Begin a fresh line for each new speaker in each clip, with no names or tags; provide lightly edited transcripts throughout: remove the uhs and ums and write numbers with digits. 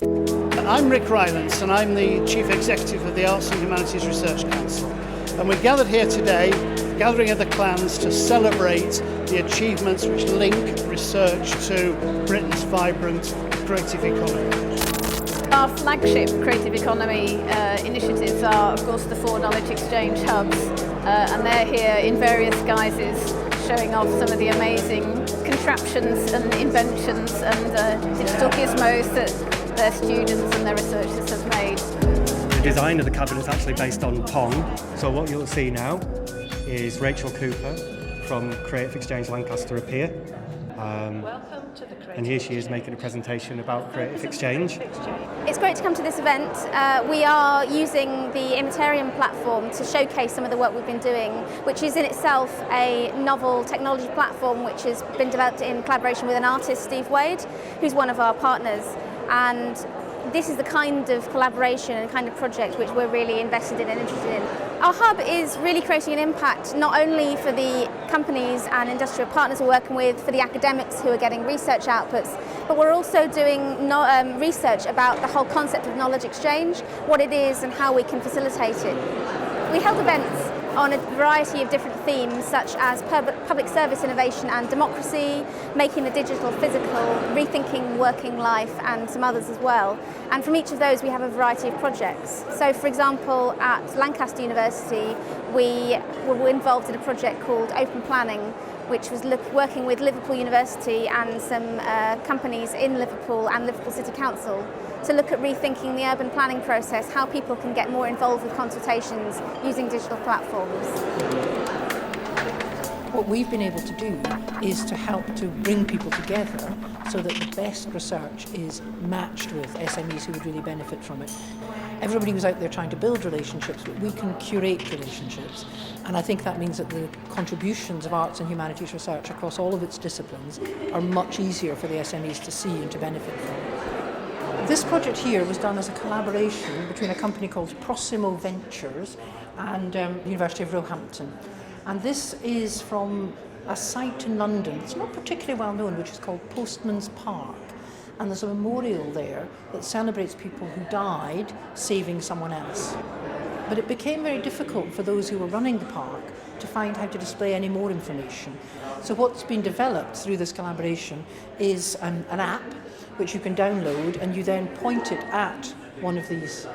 I'm Rick Rylance and I'm the Chief Executive of the Arts and Humanities Research Council. And we're gathered here today, gathering of the clans, to celebrate the achievements which link research to Britain's vibrant creative economy.
Our flagship creative economy initiatives are, of course, the 4 knowledge exchange hubs, and they're here in various guises, showing off some of the amazing contraptions and inventions and digital gizmos that their students and their researchers have made.
The design of the cabinet is actually based on Pong. So what you'll see now is Rachel Cooper from Creative Exchange Lancaster appear.
Welcome to the Creative
And here she is making a presentation about Creative Exchange.
It's great to come to this event. We are using the Imaterium platform to showcase some of the work we've been doing, which is in itself a novel technology platform which has been developed in collaboration with an artist, Steve Wade, who's one of our partners. And this is the kind of collaboration and kind of project which we're really invested in and interested in. Our hub is really creating an impact not only for the companies and industrial partners we're working with, for the academics who are getting research outputs, but we're also doing research about the whole concept of knowledge exchange, what it is and how we can facilitate it. We held events on a variety of different themes such as public service innovation and democracy, making the digital physical, rethinking working life, and some others as well. And from each of those we have a variety of projects. So for example, at Lancaster University we were involved in a project called Open Planning, which was working with Liverpool University and some companies in Liverpool and Liverpool City Council to look at rethinking the urban planning process, how people can get more involved with consultations using digital platforms.
What we've been able to do is to help to bring people together so that the best research is matched with SMEs who would really benefit from it. Everybody was out there trying to build relationships, but we can curate relationships. And I think that means that the contributions of arts and humanities research across all of its disciplines are much easier for the SMEs to see and to benefit from. This project here was done as a collaboration between a company called Proximo Ventures and the University of Roehampton. And this is from a site in London, it's not particularly well known, which is called Postmans Park. And there's a memorial there that celebrates people who died saving someone else. But it became very difficult for those who were running the park to find how to display any more information. So what's been developed through this collaboration is an app which you can download, and you then point it at one of these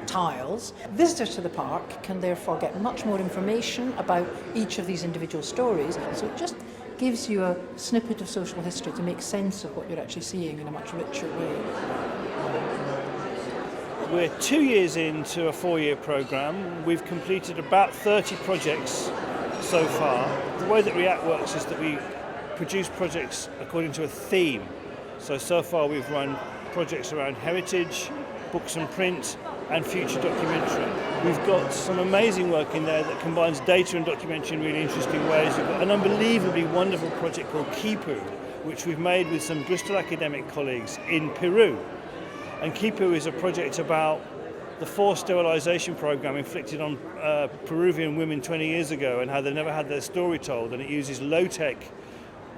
tiles. Visitors to the park can therefore get much more information about each of these individual stories. So it just gives you a snippet of social history to make sense of what you're actually seeing in a much richer way.
We're 2 years into a 4-year programme. We've completed about 30 projects so far. The way that REACT works is that we produce projects according to a theme. So far we've run projects around heritage, books and print, and future documentary. We've got some amazing work in there that combines data and documentary in really interesting ways. We've got an unbelievably wonderful project called Kipu, which we've made with some Bristol academic colleagues in Peru. And Kipu is a project about the forced sterilisation program inflicted on Peruvian women 20 years ago and how they never had their story told, and it uses low-tech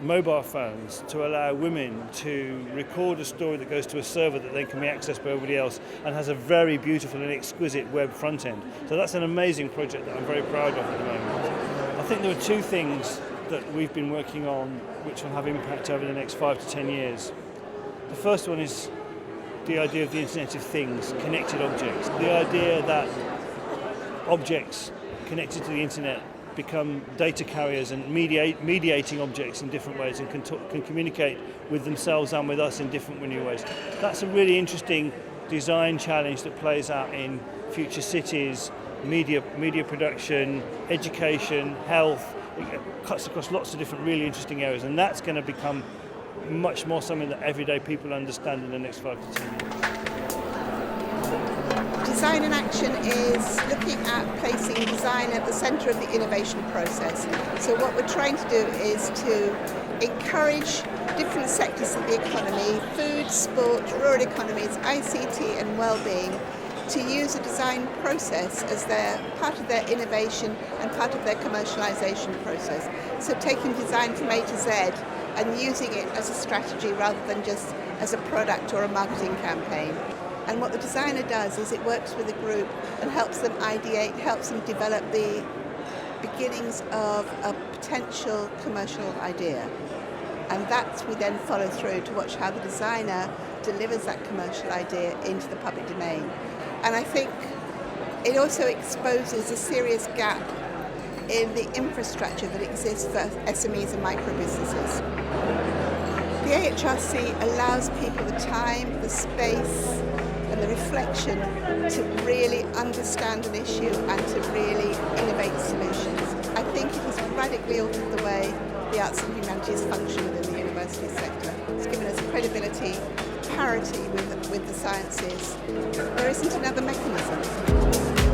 mobile phones to allow women to record a story that goes to a server that then can be accessed by everybody else, and has a very beautiful and exquisite web front end. So that's an amazing project that I'm very proud of at the moment. I think there are 2 things that we've been working on which will have impact over the next 5 to 10 years. The first one is the idea of the Internet of Things, connected objects. The idea that objects connected to the internet become data carriers and mediating objects in different ways and can communicate with themselves and with us in different new ways. That's a really interesting design challenge that plays out in future cities, media production, education, health. It cuts across lots of different really interesting areas, and that's going to become much more something that everyday people understand in the next 5 to 10 years.
Design in Action is looking at placing design at the centre of the innovation process. So what we're trying to do is to encourage different sectors of the economy, food, sport, rural economies, ICT and well-being, to use a design process as their part of their innovation and part of their commercialisation process. So taking design from A to Z and using it as a strategy rather than just as a product or a marketing campaign. And what the designer does is it works with a group and helps them ideate, helps them develop the beginnings of a potential commercial idea. And that we then follow through to watch how the designer delivers that commercial idea into the public domain. And I think it also exposes a serious gap in the infrastructure that exists for SMEs and micro-businesses. The AHRC allows people the time, the space and the reflection to really understand an issue and to really innovate solutions. I think it has radically altered the way the arts and humanities function within the university sector. It's given us credibility, parity with the sciences. There isn't another mechanism.